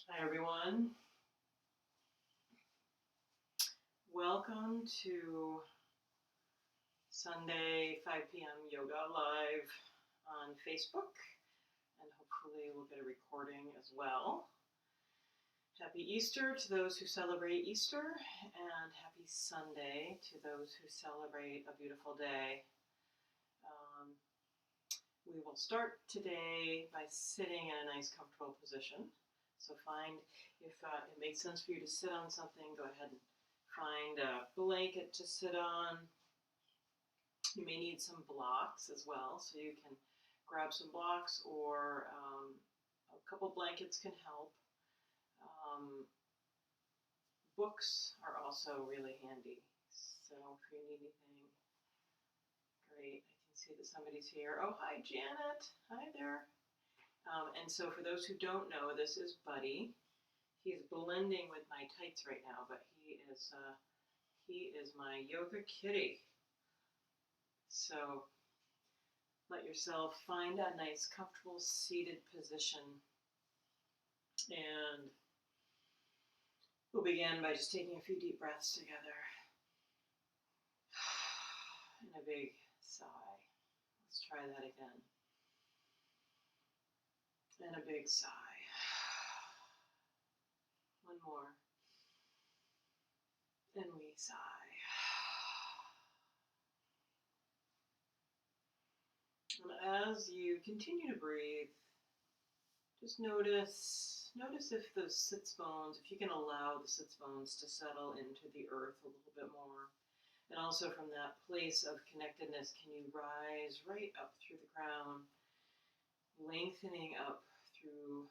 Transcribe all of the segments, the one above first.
Hi everyone, welcome to Sunday 5 p.m. Yoga Live on Facebook, and hopefully we'll get a recording as well. Happy Easter to those who celebrate Easter, and happy Sunday to those who celebrate a beautiful day. We will start today by sitting in a nice comfortable position. So find, if it makes sense for you to sit on something, go ahead and find a blanket to sit on. You may need some blocks as well, so you can grab some blocks, or a couple blankets can help. Books are also really handy, so if you need anything, great. I can see that somebody's here. Oh, hi Janet, hi there. And so for those who don't know, this is Buddy. He's blending with my tights right now, but he is my yoga kitty. So let yourself find a nice, comfortable, seated position. And we'll begin by just taking a few deep breaths together. And a big sigh. Let's try that again. And a big sigh. One more. And we sigh. And as you continue to breathe, just notice if those sits bones, if you can allow the sits bones to settle into the earth a little bit more. And also from that place of connectedness, can you rise right up through the crown, lengthening up through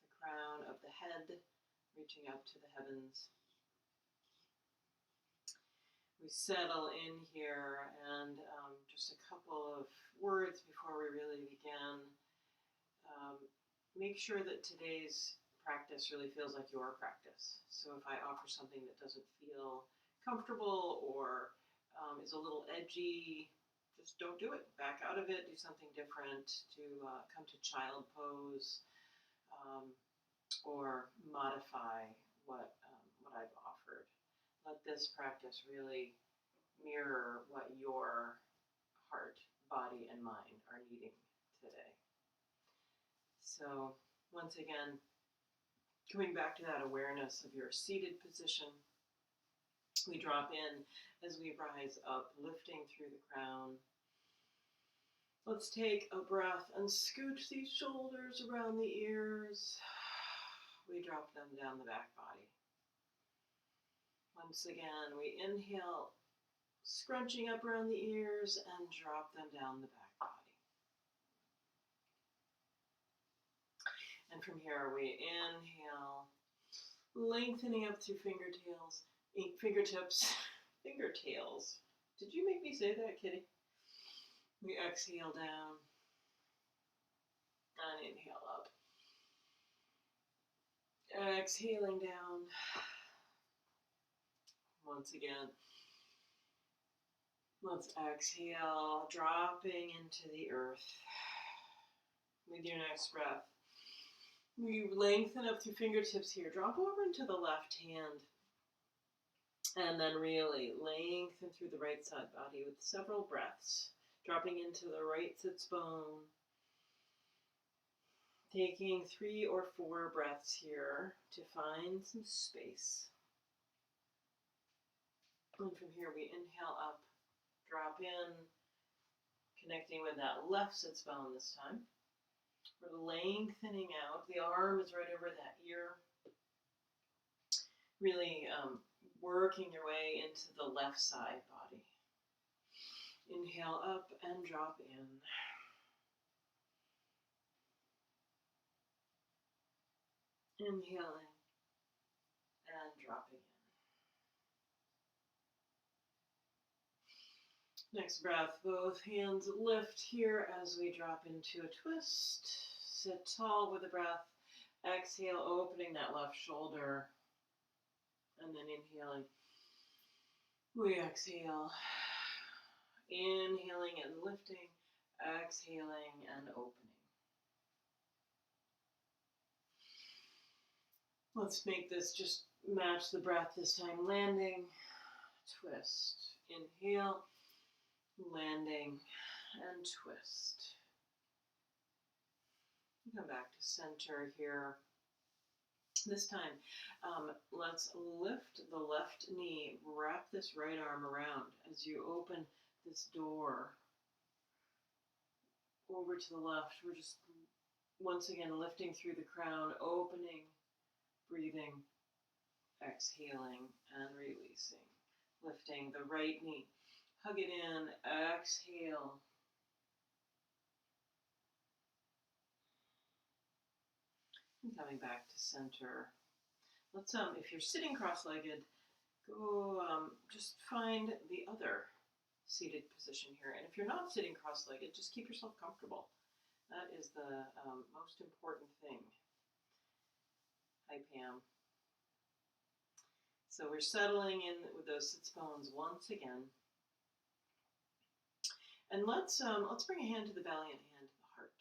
the crown of the head, reaching up to the heavens. We settle in here, and just a couple of words before we really begin. Make sure that today's practice really feels like your practice. So if I offer something that doesn't feel comfortable or is a little edgy, just don't do it. Back out of it, do something different, come to child pose, or modify what I've offered. Let this practice really mirror what your heart, body, and mind are needing today. So once again, coming back to that awareness of your seated position, we drop in as we rise up, lifting through the crown. Let's take a breath and scooch these shoulders around the ears. We drop them down the back body. Once again, we inhale, scrunching up around the ears, and drop them down the back body. And from here, we inhale, lengthening up through fingertips. Did you make me say that, kitty? We exhale down and inhale up. Exhaling down. Once again. Let's exhale, dropping into the earth. With your next breath, we lengthen up through fingertips here. Drop over into the left hand. And then really lengthen through the right side body with several breaths. Dropping into the right sits bone. Taking 3 or 4 breaths here to find some space. And from here we inhale up, drop in, connecting with that left sits bone this time. We're lengthening out. The arm is right over that ear. Really working your way into the left side body. Inhale up and drop in. Inhaling and dropping in. Next breath, both hands lift here as we drop into a twist. Sit tall with the breath. Exhale, opening that left shoulder. And then inhaling. We exhale. Inhaling and lifting. Exhaling and opening. Let's make this just match the breath this time. Landing, twist. Inhale, landing, and twist. Come back to center here. This time, let's lift the left knee, wrap this right arm around as you open this door over to the left. We're just once again lifting through the crown, opening, breathing, exhaling, and releasing. Lifting the right knee, hug it in, exhale. And coming back to center. Let's, if you're sitting cross-legged, go just find the other seated position here. And if you're not sitting cross-legged, just keep yourself comfortable. That is the most important thing. Hi, Pam. So we're settling in with those sits bones once again. And let's bring a hand to the belly and a hand to the heart.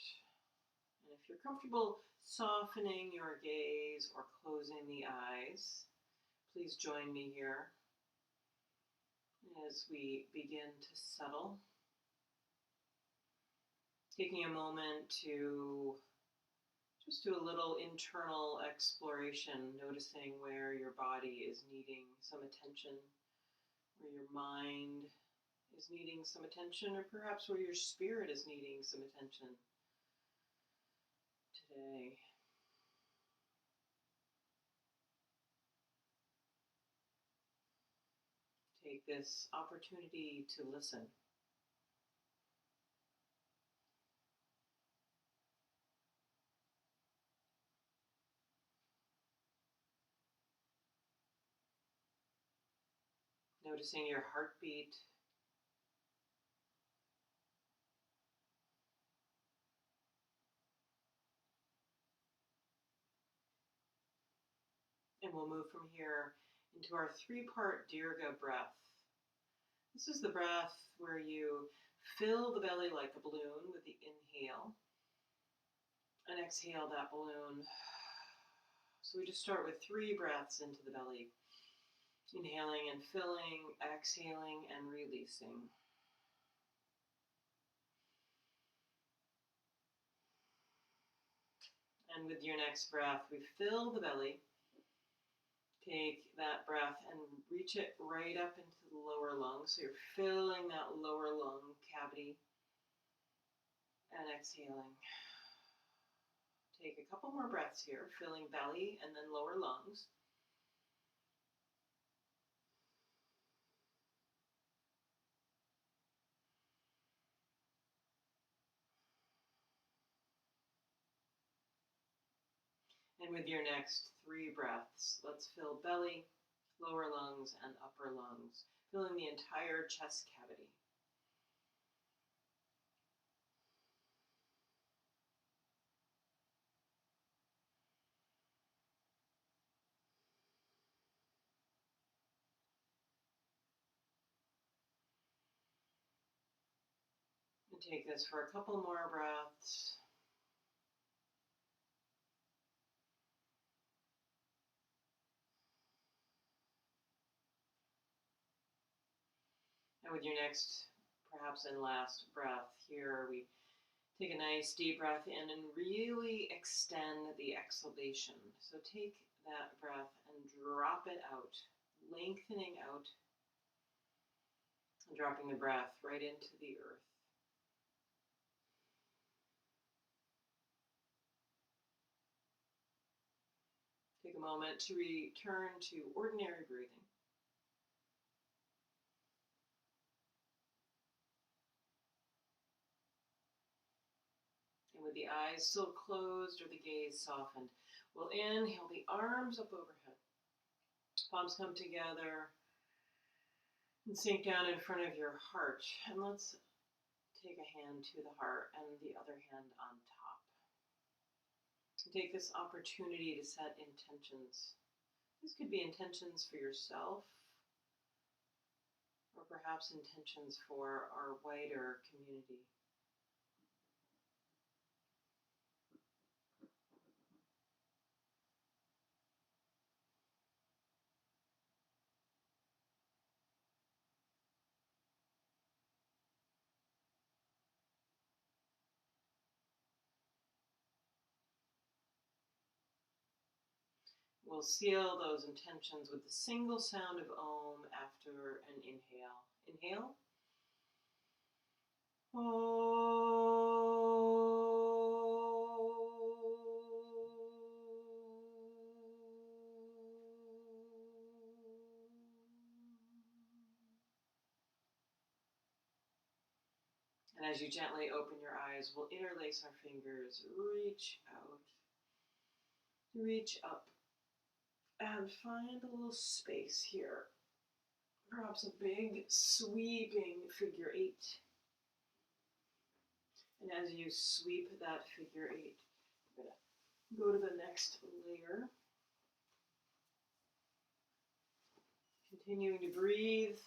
And if you're comfortable softening your gaze or closing the eyes, please join me here as we begin to settle. Taking a moment to just do a little internal exploration, noticing where your body is needing some attention, where your mind is needing some attention, or perhaps where your spirit is needing some attention today. Take this opportunity to listen. Noticing your heartbeat. And we'll move from here into our three-part Dirga breath. This is the breath where you fill the belly like a balloon with the inhale and exhale that balloon. So we just start with 3 breaths into the belly. Inhaling and filling, exhaling and releasing. And with your next breath, we fill the belly. Take that breath and reach it right up into the lower lungs. So you're filling that lower lung cavity and exhaling. Take a couple more breaths here, filling belly and then lower lungs. And with your next 3 breaths, let's fill belly, lower lungs, and upper lungs, filling the entire chest cavity. And take this for a couple more breaths. And with your next, perhaps and last breath here, we take a nice deep breath in and really extend the exhalation. So take that breath and drop it out, lengthening out, and dropping the breath right into the earth. Take a moment to return to ordinary breathing. And with the eyes still closed or the gaze softened, we'll inhale the arms up overhead. Palms come together and sink down in front of your heart. And let's take a hand to the heart and the other hand on top. Take this opportunity to set intentions. This could be intentions for yourself, or perhaps intentions for our wider community. We'll seal those intentions with the single sound of Om after an inhale. Inhale. And as you gently open your eyes, we'll interlace our fingers, reach out, reach up, and find a little space here. Perhaps a big sweeping figure eight. And as you sweep that figure eight, I'm going to go to the next layer. Continuing to breathe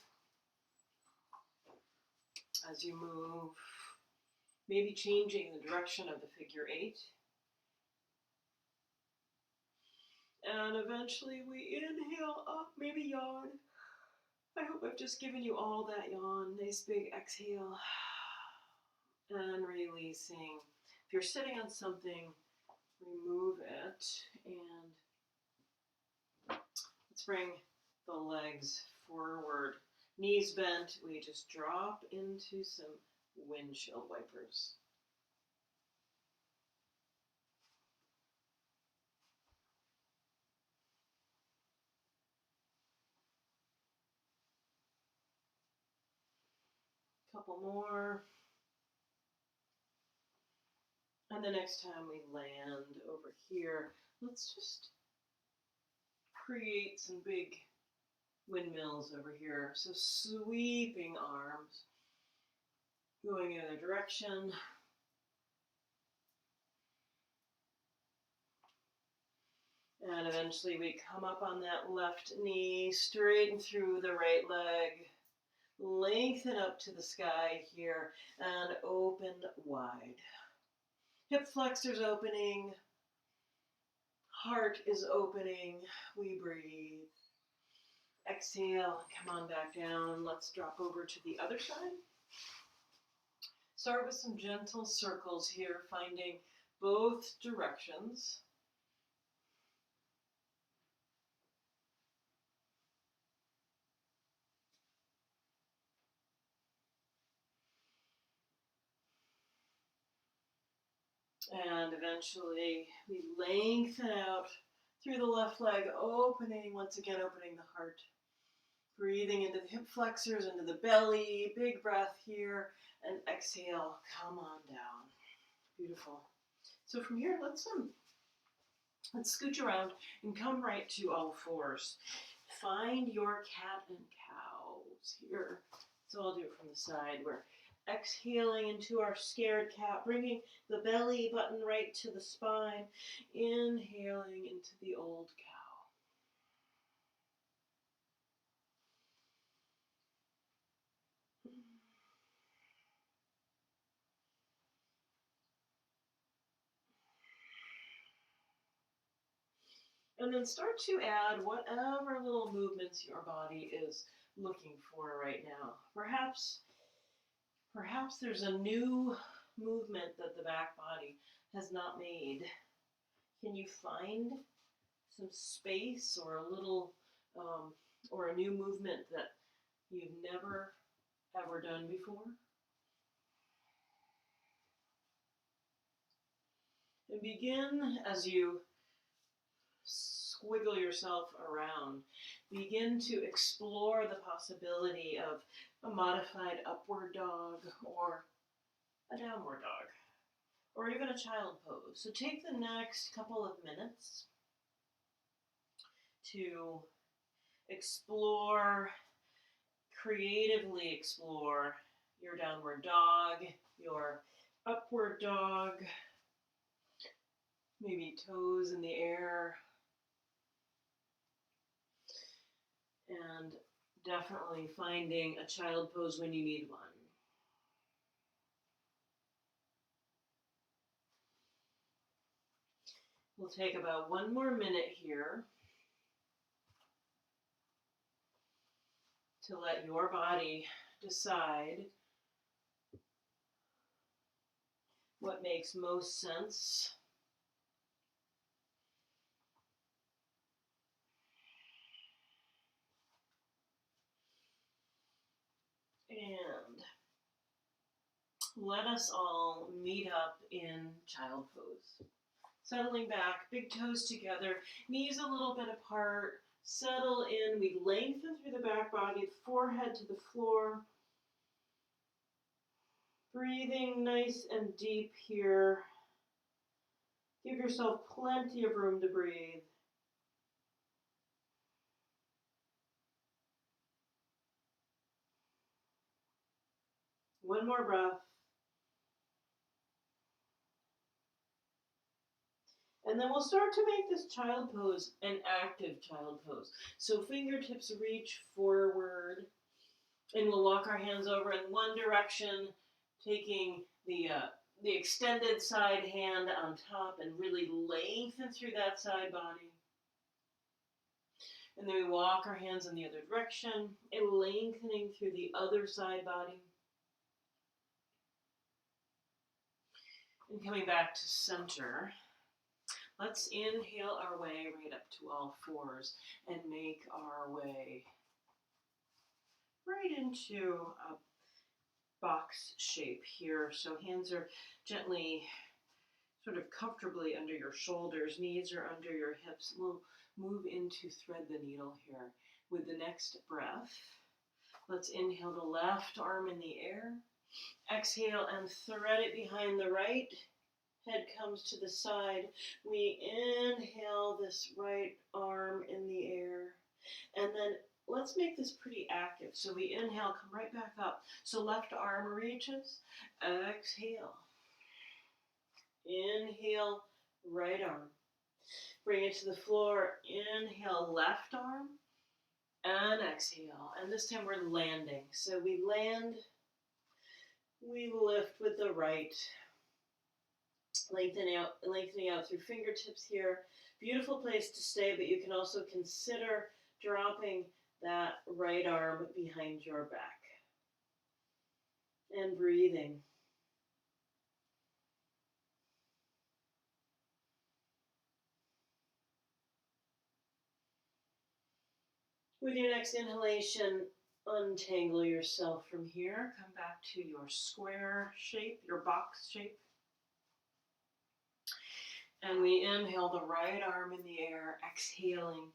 as you move, maybe changing the direction of the figure eight. And eventually we inhale up, maybe yawn. I hope I've just given you all that yawn. Nice big exhale. And releasing. If you're sitting on something, remove it. And let's bring the legs forward. Knees bent. We just drop into some windshield wipers. Couple more. And the next time we land over here, let's just create some big windmills over here. So sweeping arms, going in the other direction. And eventually we come up on that left knee, straighten through the right leg, lengthen up to the sky here, and open wide. Hip flexors opening, heart is opening, we breathe. Exhale, come on back down. Let's drop over to the other side. Start with some gentle circles here, finding both directions. And eventually we lengthen out through the left leg, opening, once again opening the heart. Breathing into the hip flexors, into the belly, big breath here, and exhale, come on down. Beautiful. So from here, let's scooch around and come right to all fours. Find your cat and cows here. So I'll do it from the side. We're exhaling into our scared cat, bringing the belly button right to the spine, inhaling into the old cow. And then start to add whatever little movements your body is looking for right now. Perhaps there's a new movement that the back body has not made. Can you find some space or a little, or a new movement that you've never ever done before? And begin as you squiggle yourself around. Begin to explore the possibility of a modified upward dog or a downward dog, or even a child pose. So take the next couple of minutes to explore, creatively explore your downward dog, your upward dog, maybe toes in the air, and definitely finding a child pose when you need one. We'll take about one more minute here to let your body decide what makes most sense. And let us all meet up in child pose. Settling back, big toes together, knees a little bit apart, settle in. We lengthen through the back body, forehead to the floor. Breathing nice and deep here. Give yourself plenty of room to breathe. One more breath. And then we'll start to make this child pose an active child pose. So fingertips reach forward, and we'll walk our hands over in one direction, taking the extended side hand on top and really lengthen through that side body. And then we walk our hands in the other direction and lengthening through the other side body. And coming back to center. Let's inhale our way right up to all fours and make our way right into a box shape here. So hands are gently, sort of comfortably under your shoulders, knees are under your hips. We'll move into thread the needle here. With the next breath, let's inhale the left arm in the air. Exhale and thread it behind the right. Head comes to the side. We inhale this right arm in the air. And then let's make this pretty active. So we inhale, come right back up. So left arm reaches. Exhale. Inhale, right arm. Bring it to the floor. Inhale, left arm. And exhale. And this time we're landing. So we land. We lift with the right. Lengthening out through fingertips here. Beautiful place to stay, but you can also consider dropping that right arm behind your back. And breathing. With your next inhalation, untangle yourself from here. Come back to your square shape, your box shape. And we inhale the right arm in the air, exhaling.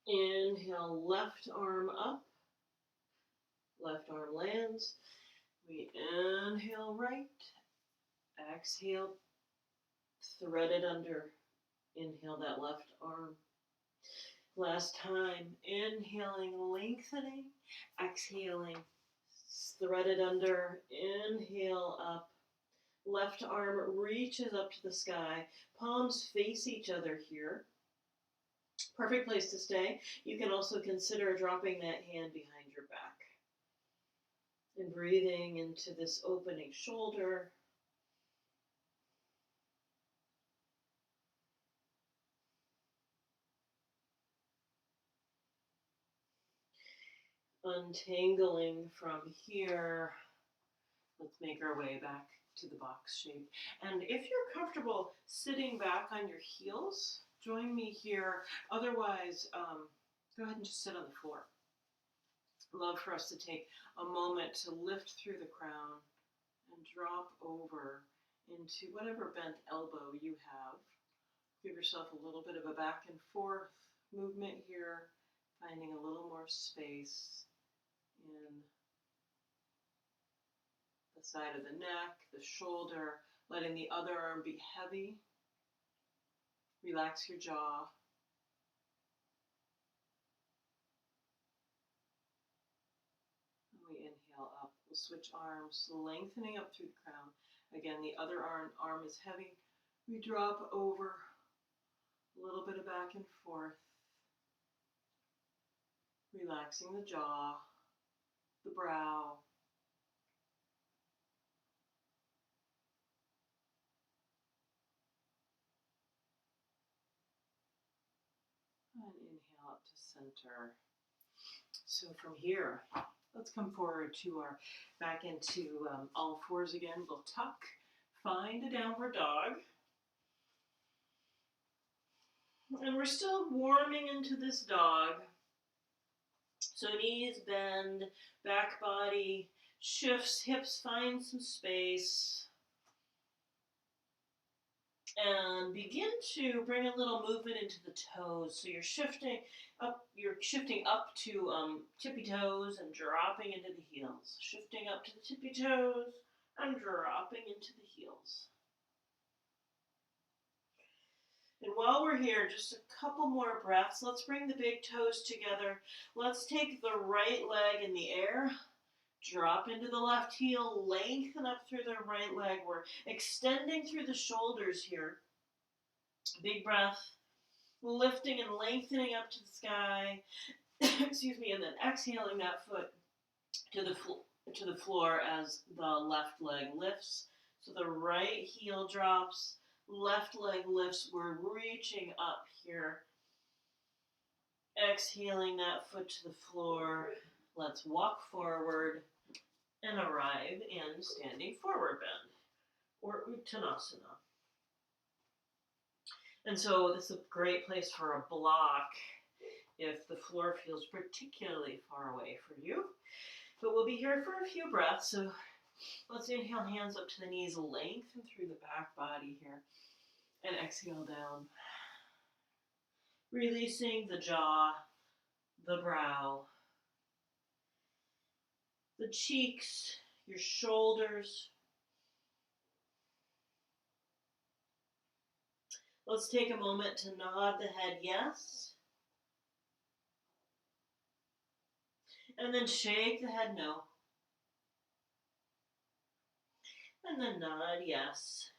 Inhale, left arm up. Left arm lands. We inhale right. Exhale, thread it under. Inhale that left arm. Last time, inhaling, lengthening. Exhaling, thread it under. Inhale up. Left arm reaches up to the sky. Palms face each other here. Perfect place to stay. You can also consider dropping that hand behind your back. And breathing into this opening shoulder. Untangling from here. Let's make our way back to the box shape. And if you're comfortable sitting back on your heels, join me here. Otherwise, go ahead and just sit on the floor. Love for us to take a moment to lift through the crown and drop over into whatever bent elbow you have. Give yourself a little bit of a back and forth movement here, finding a little more space in the side of the neck, the shoulder, letting the other arm be heavy. Relax your jaw. And we inhale up. We'll switch arms, lengthening up through the crown. Again, the other arm is heavy. We drop over, a little bit of back and forth. Relaxing the jaw, the brow. And inhale up to center. So from here, let's come forward to back into all fours again. We'll tuck, find a downward dog. And we're still warming into this dog. So knees bend, back body shifts, hips find some space. And begin to bring a little movement into the toes. So you're shifting up to tippy toes and dropping into the heels. Shifting up to the tippy toes and dropping into the heels. And while we're here, just a couple more breaths. Let's bring the big toes together. Let's take the right leg in the air. Drop into the left heel. Lengthen up through the right leg. We're extending through the shoulders here. Big breath. Lifting and lengthening up to the sky. Excuse me. And then exhaling that foot to the floor as the left leg lifts. So the right heel drops. Left leg lifts. We're reaching up here. Exhaling that foot to the floor. Let's walk forward and arrive in standing forward bend or Uttanasana. And so this is a great place for a block if the floor feels particularly far away for you. But we'll be here for a few breaths. So let's inhale, hands up to the knees, lengthen through the back body here. And exhale down. Releasing the jaw, the brow, the cheeks, your shoulders. Let's take a moment to nod the head yes. And then shake the head no. And then nod yes.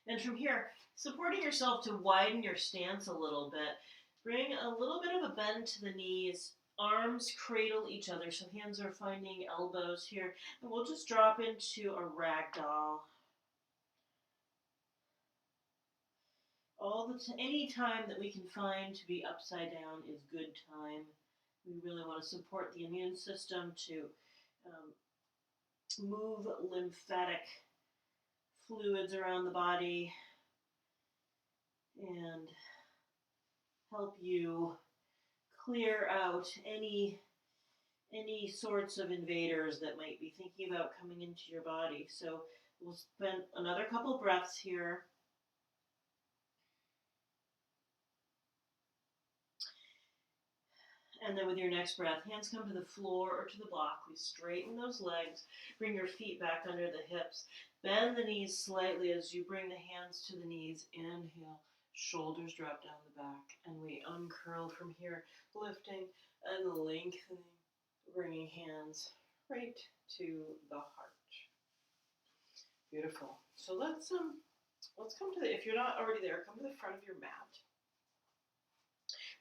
And from here, supporting yourself to widen your stance a little bit. Bring a little bit of a bend to the knees. Arms cradle each other, so hands are finding elbows here. And we'll just drop into a ragdoll. Any time that we can find to be upside down is good time. We really want to support the immune system to move lymphatic fluids around the body and help you clear out any sorts of invaders that might be thinking about coming into your body. So we'll spend another couple breaths here. And then with your next breath, hands come to the floor or to the block. We straighten those legs. Bring your feet back under the hips. Bend the knees slightly as you bring the hands to the knees. Inhale. Shoulders drop down the back. And we uncurl from here, lifting and lengthening. Bringing hands right to the heart. Beautiful. So let's come to if you're not already there, come to the front of your mat.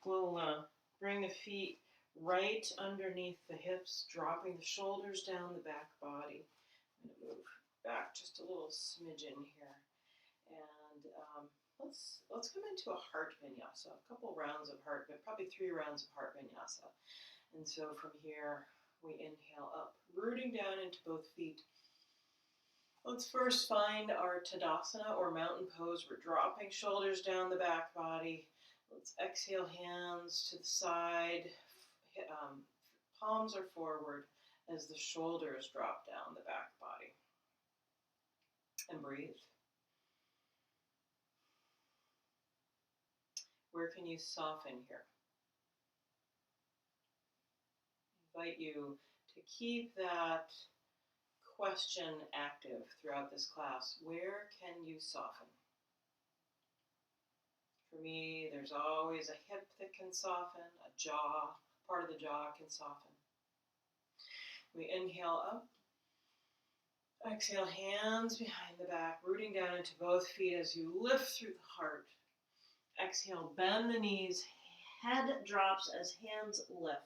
We'll bring the feet right underneath the hips, dropping the shoulders down the back body. I'm going to move back just a little smidgen here. And let's come into a heart vinyasa, a couple rounds of heart, but probably 3 rounds of heart vinyasa. And so from here, we inhale up, rooting down into both feet. Let's first find our Tadasana or mountain pose. We're dropping shoulders down the back body. Let's exhale, hands to the side. Palms are forward as the shoulders drop down the back body. And breathe. Where can you soften here? I invite you to keep that question active throughout this class. Where can you soften? For me, there's always a hip that can soften, a jaw, part of the jaw can soften. We inhale up. Exhale, hands behind the back, rooting down into both feet as you lift through the heart. Exhale, bend the knees, head drops as hands lift.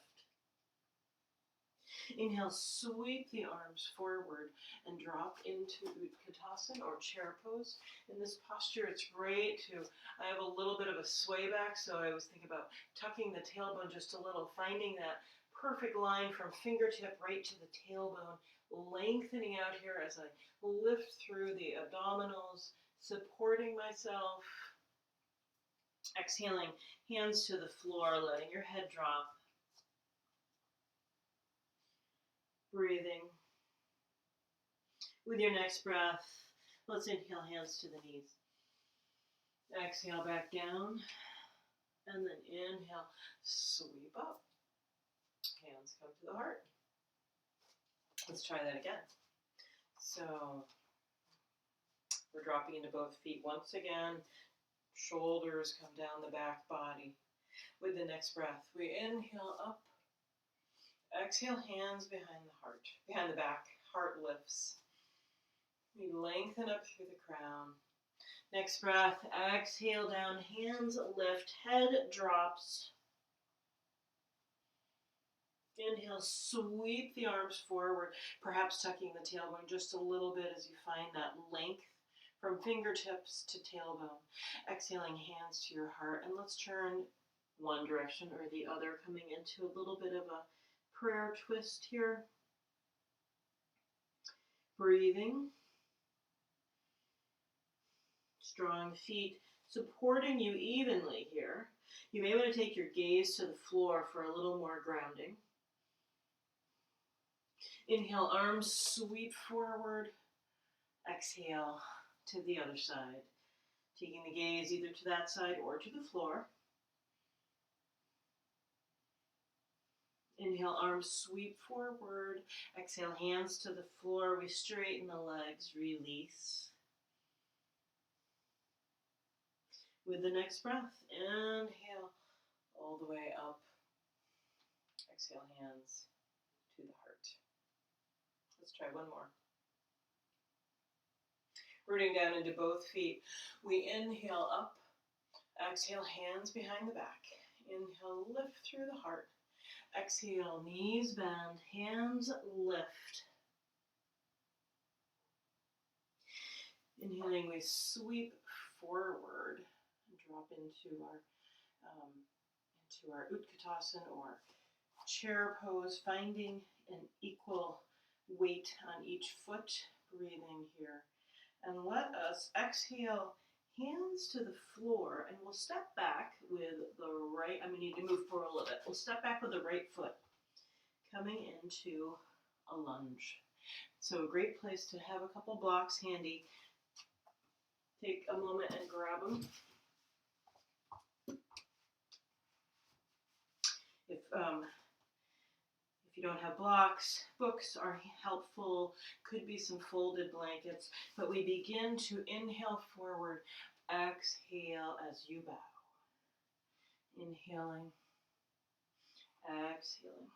Inhale, sweep the arms forward and drop into Utkatasana or chair pose. In this posture, it's great I have a little bit of a sway back, so I always think about tucking the tailbone just a little, finding that perfect line from fingertip right to the tailbone, lengthening out here as I lift through the abdominals, supporting myself Exhaling, hands to the floor, letting your head drop. Breathing. With your next breath, let's inhale, hands to the knees. Exhale back down. And then inhale, sweep up. Hands come to the heart. Let's try that again. So we're dropping into both feet once again. Shoulders come down the back body. With the next breath, we inhale up. Exhale, hands behind the heart, behind the back. Heart lifts. We lengthen up through the crown. Next breath, exhale down, hands lift, head drops. Inhale, sweep the arms forward, perhaps tucking the tailbone just a little bit as you find that length from fingertips to tailbone. Exhaling, hands to your heart, and let's turn one direction or the other, coming into a little bit of a prayer twist here. Breathing. Strong feet supporting you evenly here. You may want to take your gaze to the floor for a little more grounding. Inhale, arms sweep forward. Exhale to the other side. Taking the gaze either to that side or to the floor. Inhale, arms sweep forward. Exhale, hands to the floor. We straighten the legs, release. With the next breath, inhale all the way up. Exhale, hands to the heart. Let's try one more. Rooting down into both feet. We inhale up. Exhale, hands behind the back. Inhale, lift through the heart. Exhale, knees bend, hands lift. Inhaling, we sweep forward and drop into our Utkatasana or chair pose, finding an equal weight on each foot. Breathing here. And let us exhale, hands to the floor, and we'll step back with the right, I'm going to need to move forward a little bit. We'll step back with the right foot, coming into a lunge. So a great place to have a couple blocks handy. Take a moment and grab them. If you don't have blocks, books are helpful, could be some folded blankets, but we begin to inhale forward, exhale as you bow. Inhaling, exhaling.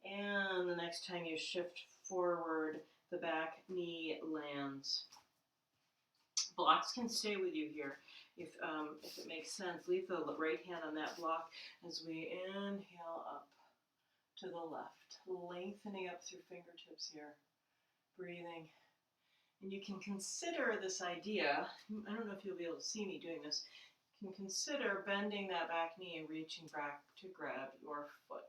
And the next time you shift forward, the back knee lands. Blocks can stay with you here. If it makes sense, leave the right hand on that block as we inhale up to the left, lengthening up through fingertips here. Breathing. And you can consider this idea, I don't know if you'll be able to see me doing this, you can consider bending that back knee and reaching back to grab your foot.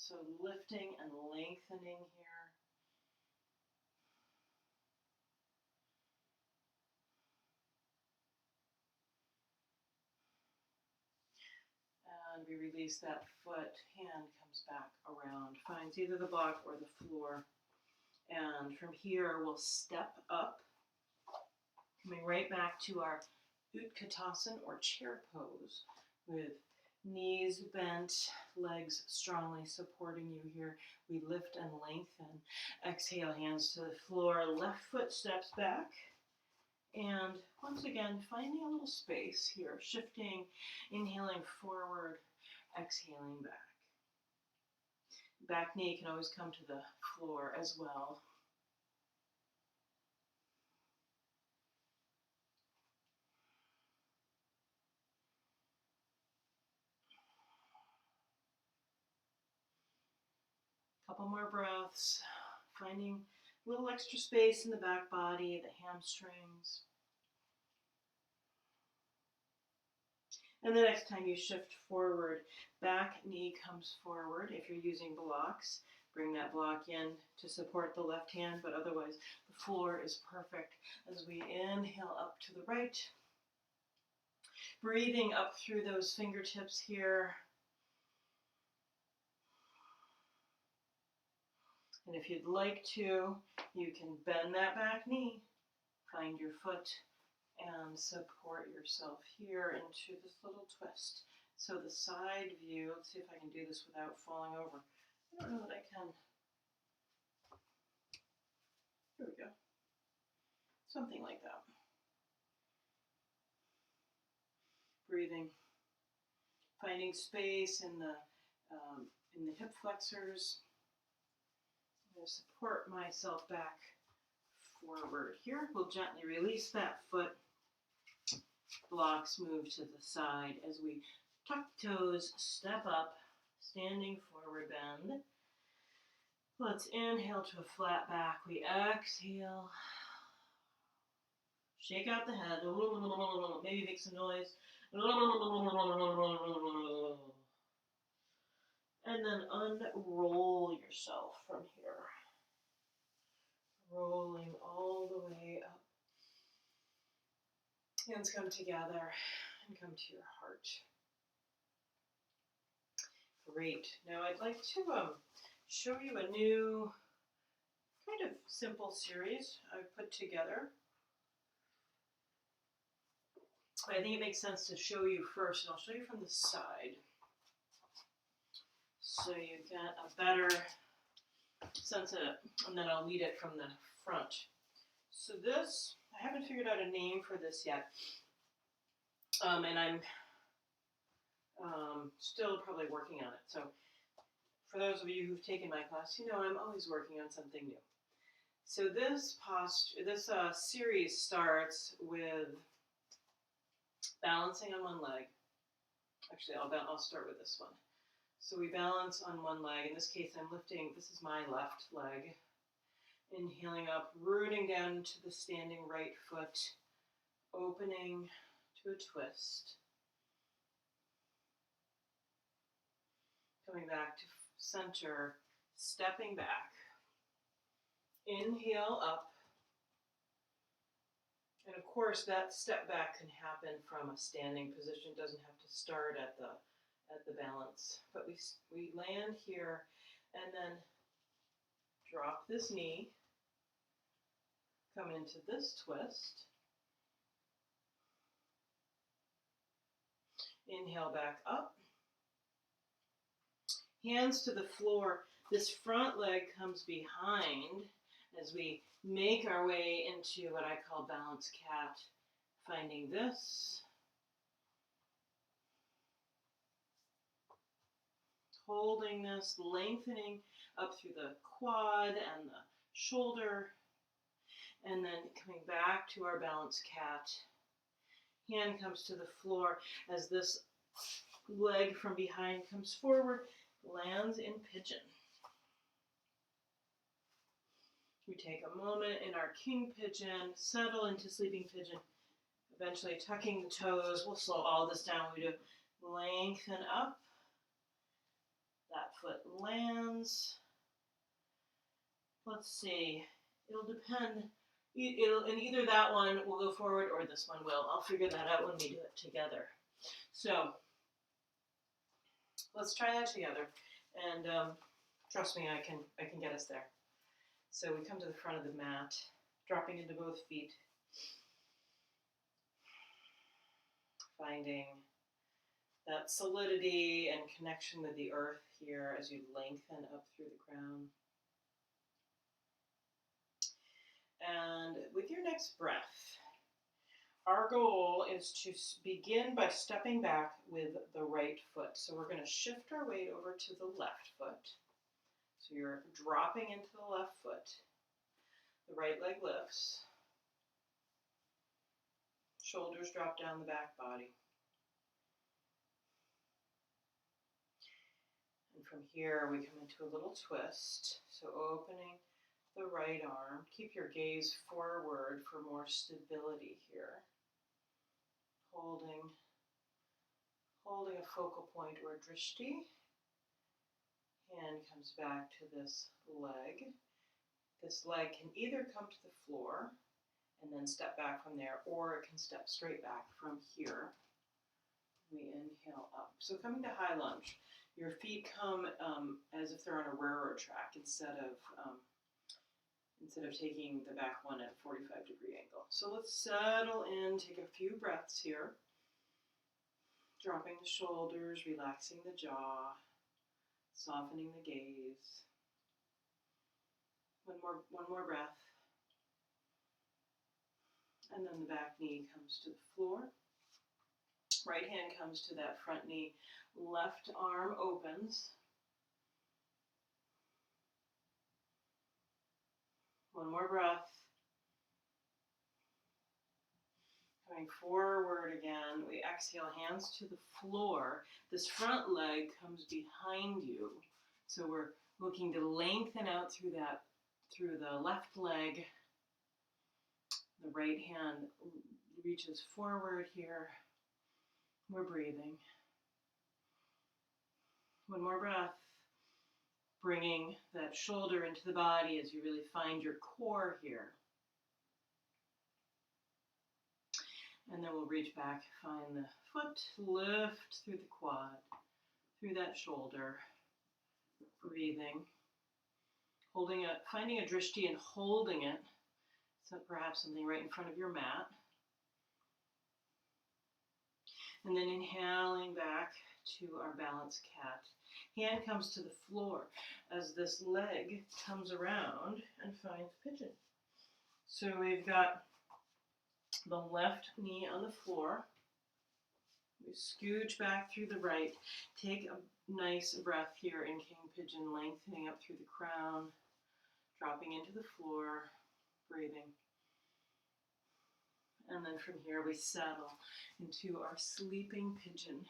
So lifting and lengthening here. And we release that foot, hand comes back around, finds either the block or the floor. And from here, we'll step up, coming right back to our Utkatasana or chair pose with knees bent, legs strongly supporting you here. We lift and lengthen. Exhale, hands to the floor, left foot steps back. And once again, finding a little space here, shifting, inhaling forward, exhaling back. Back knee can always come to the floor as well. Couple more breaths, finding a little extra space in the back body, the hamstrings. And the next time you shift forward, back knee comes forward. If you're using blocks, bring that block in to support the left hand, but otherwise the floor is perfect. As we inhale up to the right, breathing up through those fingertips here. And if you'd like to, you can bend that back knee, find your foot, and support yourself here into this little twist. So the side view, let's see if I can do this without falling over. I don't know that I can. Here we go. Something like that. Breathing, finding space in the hip flexors. I'm going to support myself back forward here. We'll gently release that foot. Blocks move to the side as we tuck toes, step up, standing forward bend. Let's inhale to a flat back. We exhale. Shake out the head. Maybe make some noise. And then unroll yourself from here. Rolling all the way up. Hands come together and come to your heart. Great. Now I'd like to show you a new kind of simple series I've put together. I think it makes sense to show you first, and I'll show you from the side so you get a better sense of it, and then I'll lead it from the front. So this, I haven't figured out a name for this yet, and I'm still probably working on it. So for those of you who've taken my class, you know I'm always working on something new. So this series starts with balancing on one leg. Actually, I'll start with this one. So we balance on one leg. In this case, I'm lifting, this is my left leg. Inhaling up, rooting down to the standing right foot, opening to a twist. Coming back to center, stepping back. Inhale up. And of course, that step back can happen from a standing position. It doesn't have to start at the balance. But we land here and then drop this knee. Come into this twist. Inhale back up. Hands to the floor. This front leg comes behind as we make our way into what I call balanced cat. Finding this. Holding this, lengthening up through the quad and the shoulder. And then coming back to our balanced cat. Hand comes to the floor as this leg from behind comes forward, lands in pigeon. We take a moment in our king pigeon, settle into sleeping pigeon, eventually tucking the toes. We'll slow all this down. We do lengthen up. That foot lands. Let's see. It'll depend. And either that one will go forward or this one will. I'll figure that out when we do it together. So let's try that together. And trust me, I can get us there. So we come to the front of the mat, dropping into both feet. Finding that solidity and connection with the earth here as you lengthen up through the crown. And with your next breath, our goal is to begin by stepping back with the right foot. So we're going to shift our weight over to the left foot. So you're dropping into the left foot. The right leg lifts. Shoulders drop down the back body. And from here we come into a little twist. So opening the right arm. Keep your gaze forward for more stability here. Holding holding a focal point or drishti. Hand comes back to this leg. This leg can either come to the floor and then step back from there, or it can step straight back from here. We inhale up. So coming to high lunge, your feet come as if they're on a railroad track instead of taking the back one at a 45-degree angle. So let's settle in, take a few breaths here. Dropping the shoulders, relaxing the jaw, softening the gaze. One more breath. And then the back knee comes to the floor. Right hand comes to that front knee. Left arm opens. One more breath. Coming forward again. We exhale, hands to the floor. This front leg comes behind you. So we're looking to lengthen out through the left leg. The right hand reaches forward here. We're breathing. One more breath. Bringing that shoulder into the body as you really find your core here. And then we'll reach back, find the foot, lift through the quad, through that shoulder. Breathing. Finding a drishti and holding it. So perhaps something right in front of your mat. And then inhaling back to our balanced cat. Hand comes to the floor as this leg comes around and finds pigeon. So we've got the left knee on the floor. We scooch back through the right. Take a nice breath here in King Pigeon, lengthening up through the crown, dropping into the floor, breathing. And then from here we settle into our sleeping pigeon.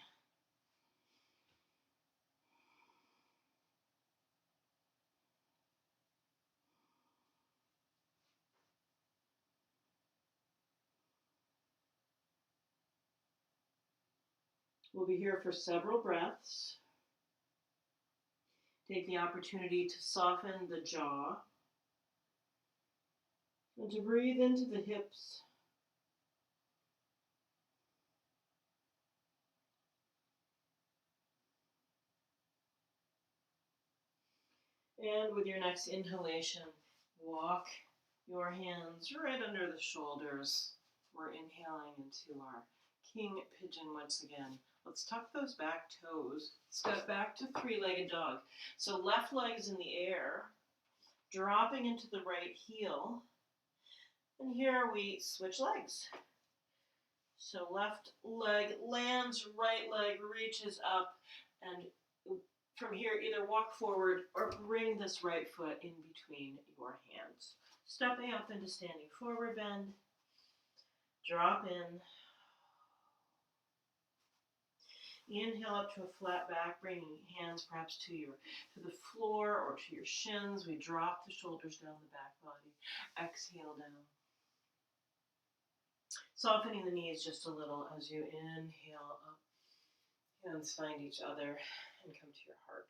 We'll be here for several breaths. Take the opportunity to soften the jaw and to breathe into the hips. And with your next inhalation, walk your hands right under the shoulders. We're inhaling into our King Pigeon once again. Let's tuck those back toes. Step back to three-legged dog. So left leg is in the air, dropping into the right heel. And here we switch legs. So left leg lands, right leg reaches up, and from here either walk forward or bring this right foot in between your hands. Stepping up into standing forward bend. Drop in. Inhale up to a flat back, bringing hands perhaps to the floor or to your shins. We drop the shoulders down the back body. Exhale down. Softening the knees just a little as you inhale up. Hands find each other and come to your heart.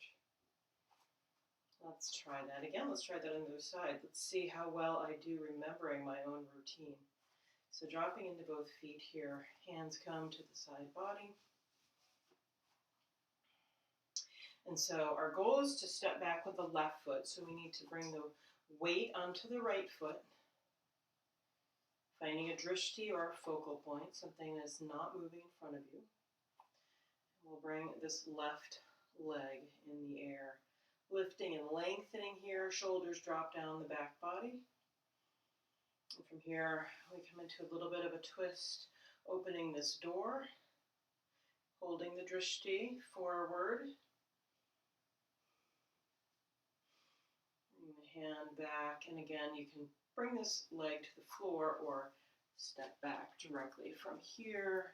Let's try that again. Let's try that on the other side. Let's see how well I do remembering my own routine. So dropping into both feet here. Hands come to the side body. And so our goal is to step back with the left foot. So we need to bring the weight onto the right foot. Finding a drishti or a focal point, something that's not moving in front of you. We'll bring this left leg in the air. Lifting and lengthening here, shoulders drop down the back body. And from here, we come into a little bit of a twist, opening this door, holding the drishti forward. Bring the hand back, and again, you can bring this leg to the floor or step back directly from here,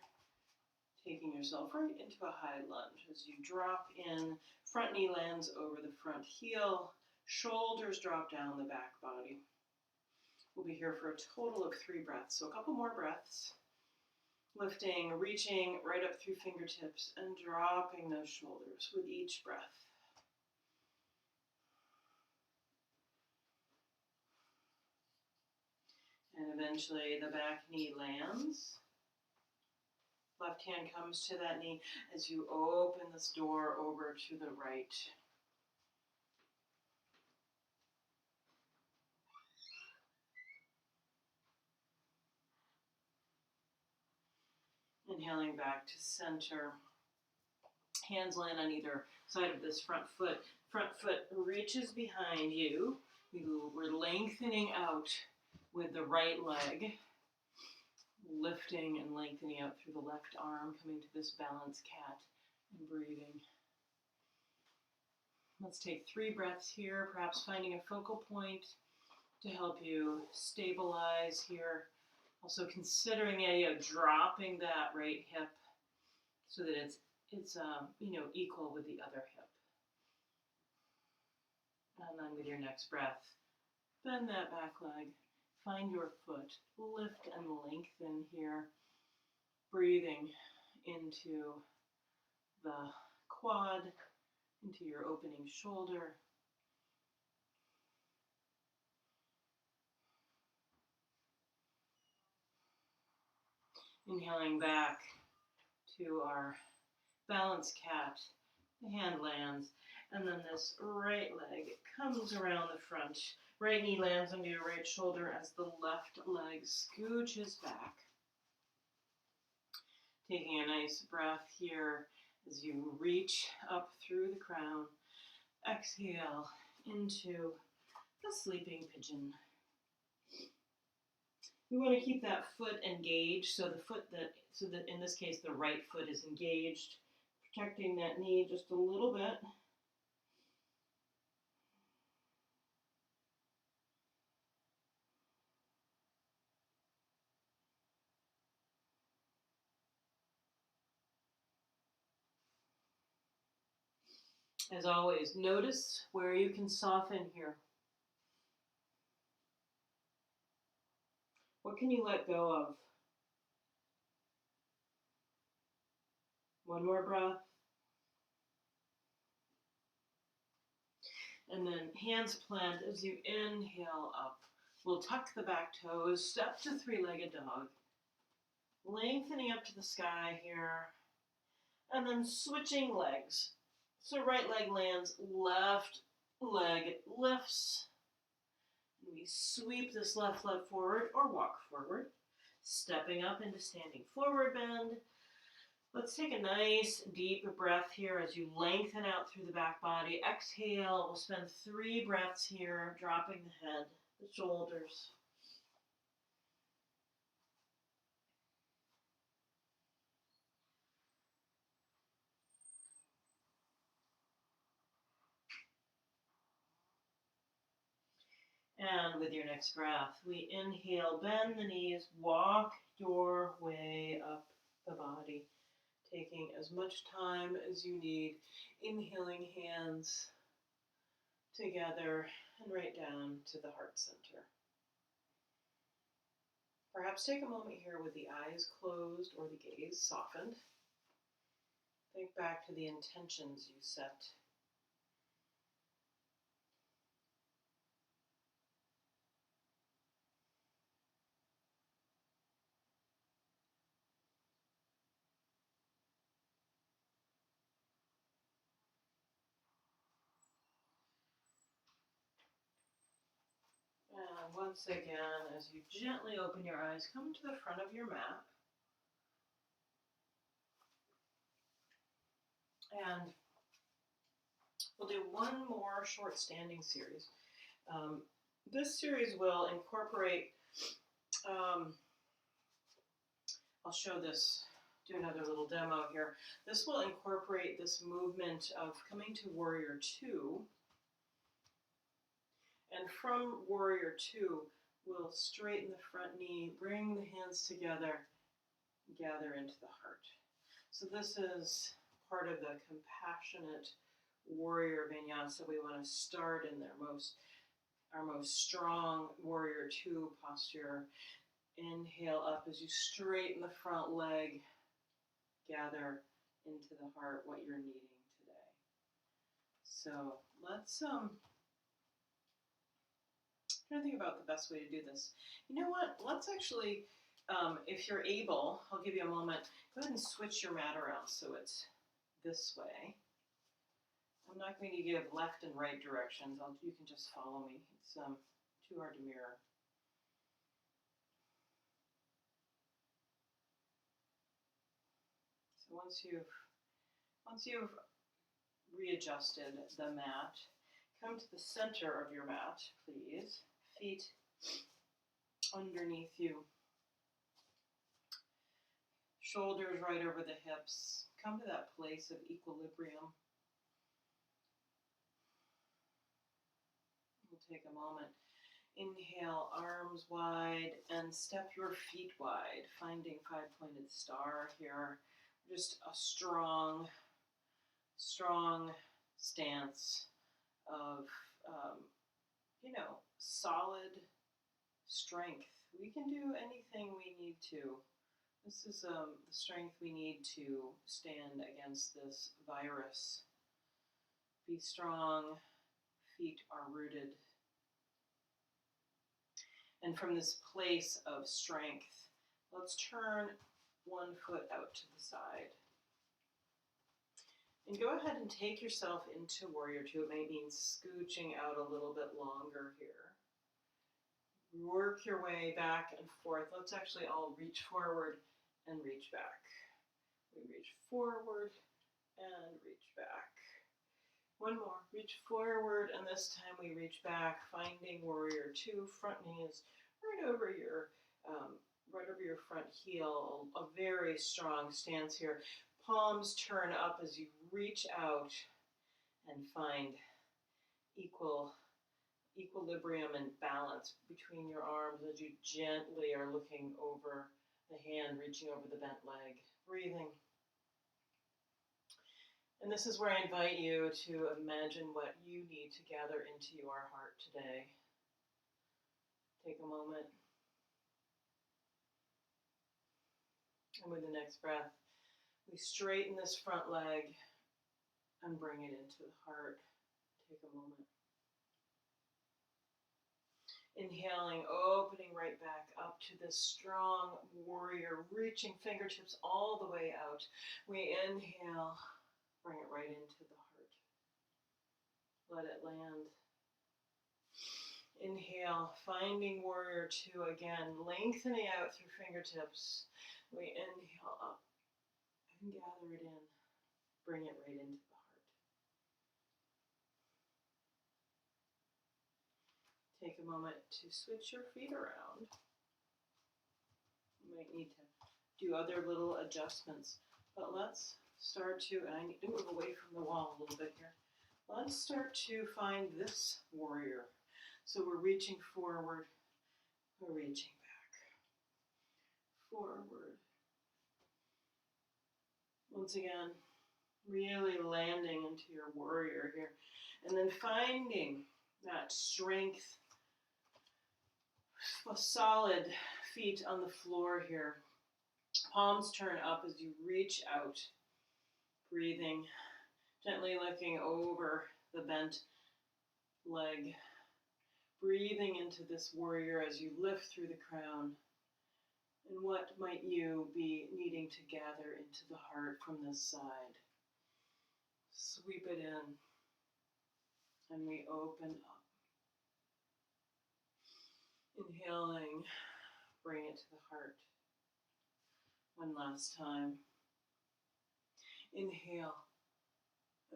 taking yourself right into a high lunge. As you drop in, front knee lands over the front heel, shoulders drop down the back body. We'll be here for a total of 3 breaths. So a couple more breaths. Lifting, reaching right up through fingertips and dropping those shoulders with each breath. And eventually the back knee lands. Left hand comes to that knee as you open this door over to the right. Inhaling back to center. Hands land on either side of this front foot. Front foot reaches behind you. We're lengthening out with the right leg. Lifting and lengthening out through the left arm, coming to this balanced cat and breathing. Let's take 3 breaths here, perhaps finding a focal point to help you stabilize here. Also considering the idea of dropping that right hip so that it's equal with the other hip. And then with your next breath, bend that back leg. Find your foot, lift and lengthen here, breathing into the quad, into your opening shoulder. Inhaling back to our balanced cat, the hand lands, and then this right leg comes around the front. Right knee lands under your right shoulder as the left leg scooches back. Taking a nice breath here as you reach up through the crown. Exhale into the sleeping pigeon. We want to keep that foot engaged, so that in this case the right foot is engaged, protecting that knee just a little bit. As always, notice where you can soften here. What can you let go of? One more breath. And then hands plant as you inhale up. We'll tuck the back toes, step to 3-legged dog. Lengthening up to the sky here. And then switching legs. So right leg lands, left leg lifts. We sweep this left leg forward or walk forward. Stepping up into standing forward bend. Let's take a nice deep breath here as you lengthen out through the back body. Exhale, we'll spend 3 breaths here, dropping the head, the shoulders. And with your next breath, we inhale, bend the knees, walk your way up the body, taking as much time as you need. Inhaling, hands together and right down to the heart center. Perhaps take a moment here with the eyes closed or the gaze softened. Think back to the intentions you set. And once again, as you gently open your eyes, come to the front of your mat. And we'll do one more short standing series. This series will incorporate, I'll show this, do another little demo here. This will incorporate this movement of coming to Warrior 2. And from Warrior 2, we'll straighten the front knee, bring the hands together, gather into the heart. So this is part of the compassionate warrior vinyasa. We want to start in our most strong Warrior 2 posture. Inhale up as you straighten the front leg. Gather into the heart what you're needing today. So let's try to think about the best way to do this. You know what? Let's actually, if you're able, I'll give you a moment. Go ahead and switch your mat around so it's this way. I'm not going to give left and right directions. You can just follow me. It's too hard to mirror. So once you've readjusted the mat, come to the center of your mat, please. Feet underneath you. Shoulders right over the hips. Come to that place of equilibrium. We'll take a moment. Inhale, arms wide, and step your feet wide, finding five-pointed star here. Just a strong stance of, solid strength. We can do anything we need to. This is the strength we need to stand against this virus. Be strong, feet are rooted. And from this place of strength, let's turn one foot out to the side. And go ahead and take yourself into Warrior Two. It may mean scooching out a little bit longer here. Work your way back and forth. Let's actually all reach forward and reach back. We reach forward and reach back. One more. Reach forward, and this time we reach back, finding Warrior Two. Front knee is right over your front heel. A very strong stance here. Palms turn up as you reach out and find equilibrium and balance between your arms as you gently are looking over the hand, reaching over the bent leg, breathing. And this is where I invite you to imagine what you need to gather into your heart today. Take a moment. And with the next breath, we straighten this front leg and bring it into the heart. Take a moment. Inhaling, opening right back up to this strong warrior, reaching fingertips all the way out. We inhale, bring it right into the heart. Let it land. Inhale, finding Warrior Two again, lengthening out through fingertips. We inhale up and gather it in. Bring it right into the heart. Take a moment to switch your feet around. You might need to do other little adjustments, but let's start to, and I need to move away from the wall a little bit here. Let's start to find this warrior. So we're reaching forward, we're reaching back, forward. Once again, really landing into your warrior here. And then finding that strength, solid feet on the floor here. Palms turn up as you reach out, breathing, gently looking over the bent leg. Breathing into this warrior as you lift through the crown. And what might you be needing to gather into the heart from this side? Sweep it in, and we open up. Inhaling, bring it to the heart. One last time. Inhale,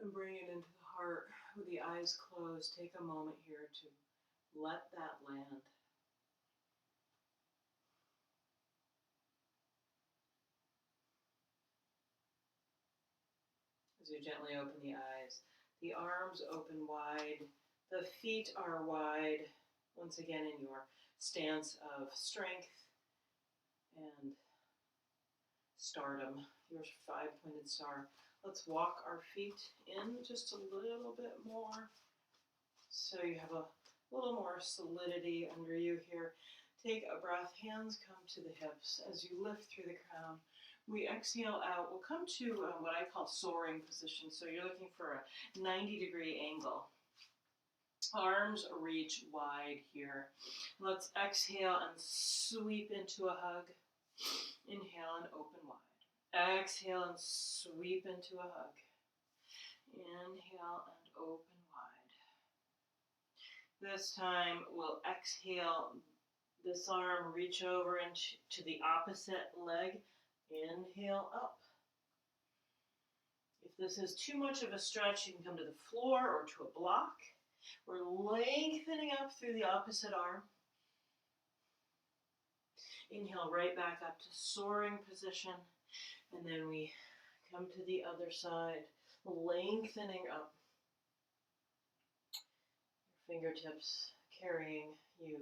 and bring it into the heart. With the eyes closed, take a moment here to let that land. As you gently open the eyes, the arms open wide, the feet are wide, once again in your stance of strength and stardom, your five-pointed star. Let's walk our feet in just a little bit more so you have a little more solidity under you here. Take a breath, hands come to the hips as you lift through the crown. We exhale out. We'll come to what I call soaring position. So you're looking for a 90-degree angle. Arms reach wide here. Let's exhale and sweep into a hug. Inhale and open wide. Exhale and sweep into a hug. Inhale and open wide. This time we'll exhale this arm, reach over into the opposite leg. Inhale up. If this is too much of a stretch, you can come to the floor or to a block. We're lengthening up through the opposite arm. Inhale right back up to soaring position. And then we come to the other side, lengthening up. Your fingertips carrying you.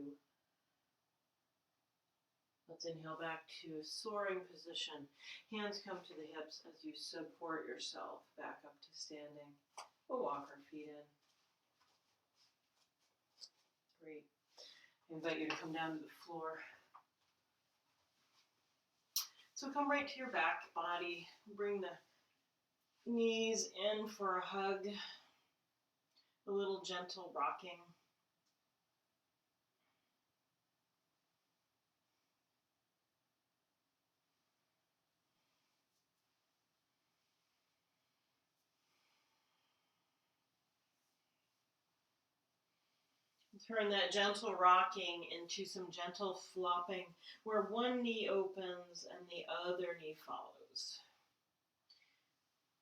Let's inhale back to soaring position. Hands come to the hips as you support yourself back up to standing. We'll walk our feet in. Great. I invite you to come down to the floor. So come right to your back body. Bring the knees in for a hug. A little gentle rocking. Turn that gentle rocking into some gentle flopping where one knee opens and the other knee follows.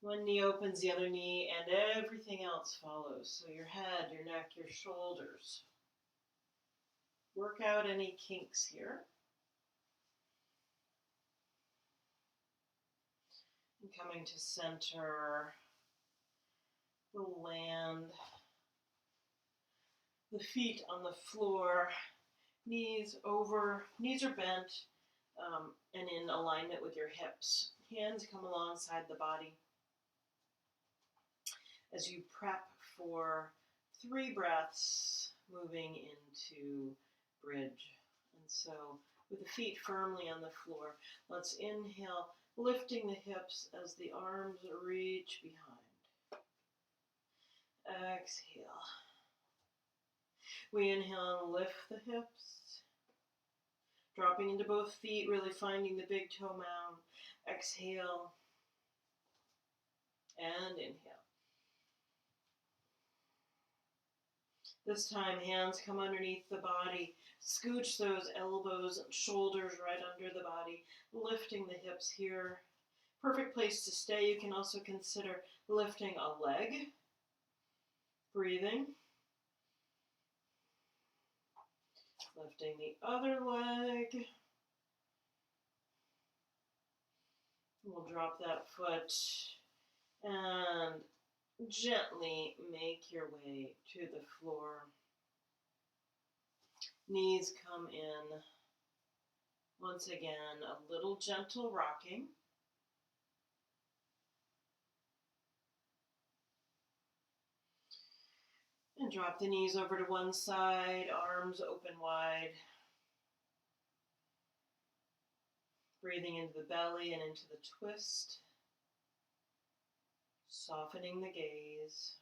One knee opens, the other knee, and everything else follows. So your head, your neck, your shoulders. Work out any kinks here. And coming to center, we'll land. The feet on the floor, knees over, knees are bent and in alignment with your hips. Hands come alongside the body as you prep for 3 breaths moving into bridge. And so with the feet firmly on the floor, let's inhale, lifting the hips as the arms reach behind. Exhale. We inhale and lift the hips, dropping into both feet, really finding the big toe mound. Exhale and inhale. This time, hands come underneath the body. Scooch those elbows and shoulders right under the body, lifting the hips here. Perfect place to stay. You can also consider lifting a leg. Breathing. Lifting the other leg. We'll drop that foot and gently make your way to the floor. Knees come in. Once again, a little gentle rocking. And drop the knees over to one side, arms open wide. Breathing into the belly and into the twist. Softening the gaze.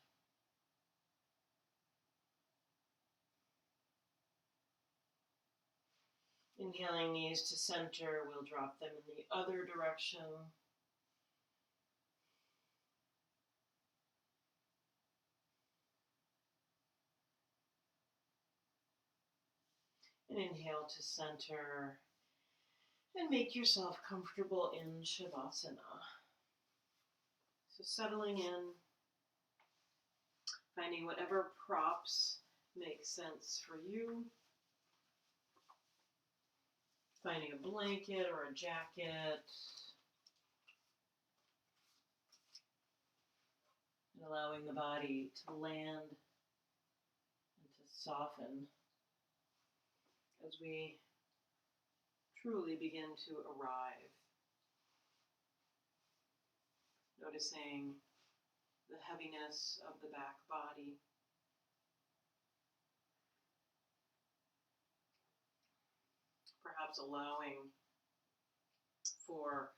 Inhaling knees to center, we'll drop them in the other direction. And inhale to center and make yourself comfortable in Shavasana. So settling in, finding whatever props make sense for you. Finding a blanket or a jacket. And allowing the body to land and to soften as we truly begin to arrive. Noticing the heaviness of the back body. perhaps allowing for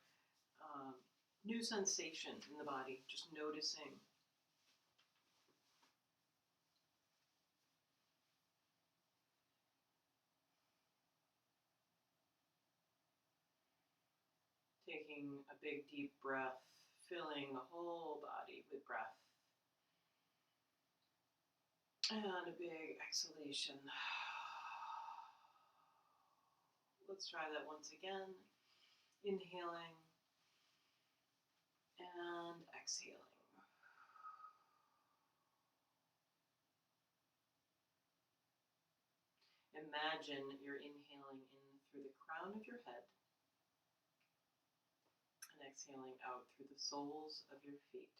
new sensation in the body, just noticing. Taking a big deep breath, filling the whole body with breath. And a big exhalation. Let's try that once again. Inhaling and exhaling. Imagine you're inhaling in through the crown of your head and exhaling out through the soles of your feet.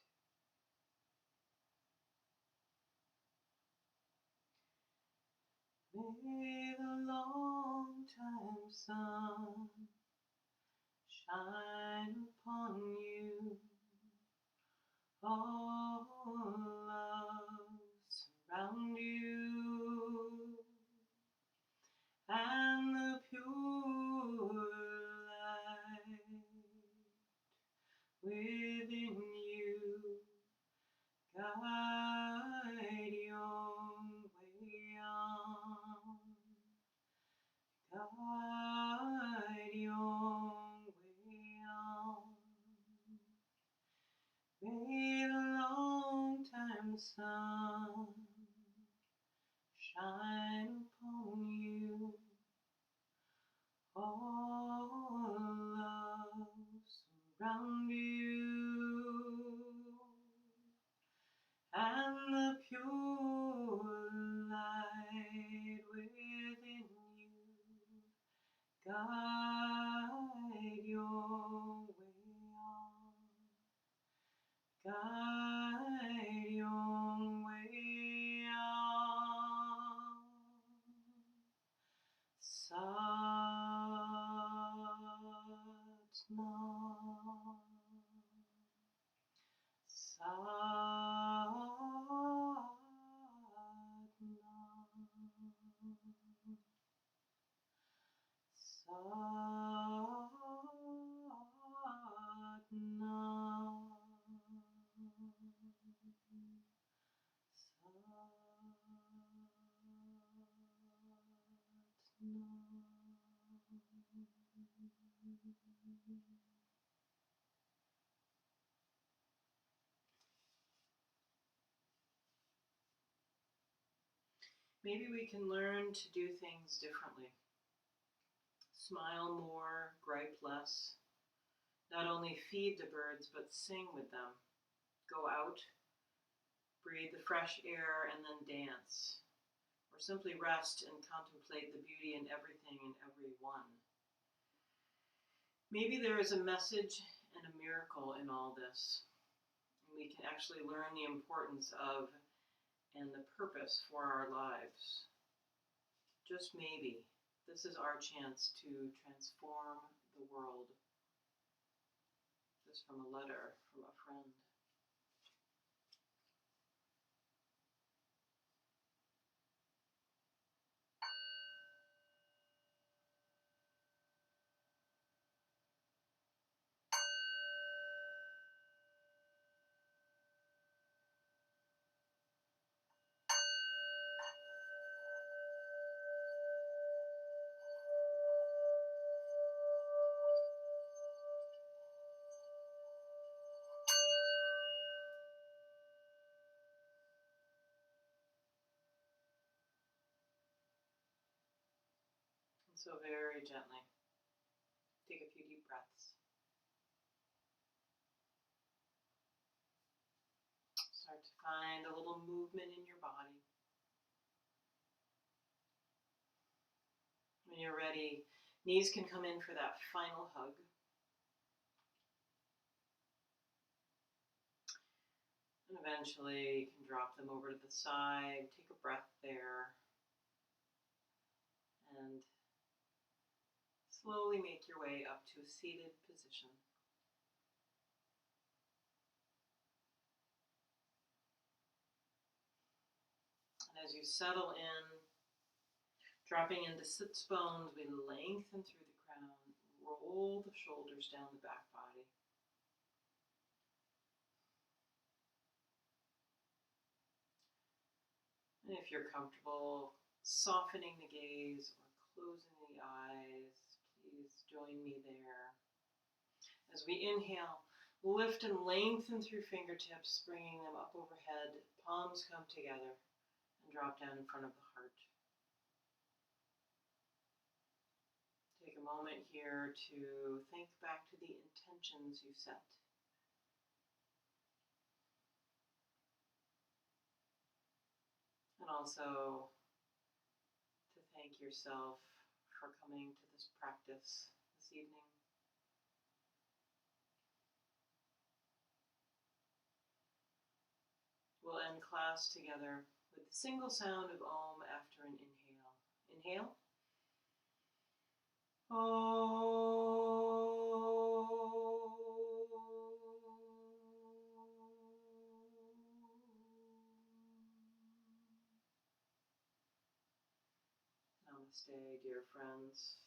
May the long-time sun shine upon you. All love surround you, and the pure light within you guide your way on, guide your way on. May the long-time sun shine upon you. All love surround you, and the pure light within you guide your way on, guide your way on. Maybe we can learn to do things differently. Smile more, gripe less. Not only feed the birds, but sing with them. Go out, breathe the fresh air, and then dance. Or simply rest and contemplate the beauty in everything and everyone. Maybe there is a message and a miracle in all this. We can actually learn the importance of and the purpose for our lives. Just maybe, this is our chance to transform the world. This from a letter from a friend. So very gently, take a few deep breaths. Start to find a little movement in your body. When you're ready, knees can come in for that final hug. And eventually you can drop them over to the side, take a breath there, and slowly make your way up to a seated position. And as you settle in, Dropping into sits bones, we lengthen through the crown, roll the shoulders down the back body. And if you're comfortable softening the gaze or closing the eyes, please join me there. As we inhale, lift and lengthen through fingertips, bringing them up overhead. Palms come together and drop down in front of the heart. Take a moment here to think back to the intentions you set. And also to thank yourself for coming to this practice this evening. We'll end class together with the single sound of Om after an inhale. Inhale. Namaste, dear friends.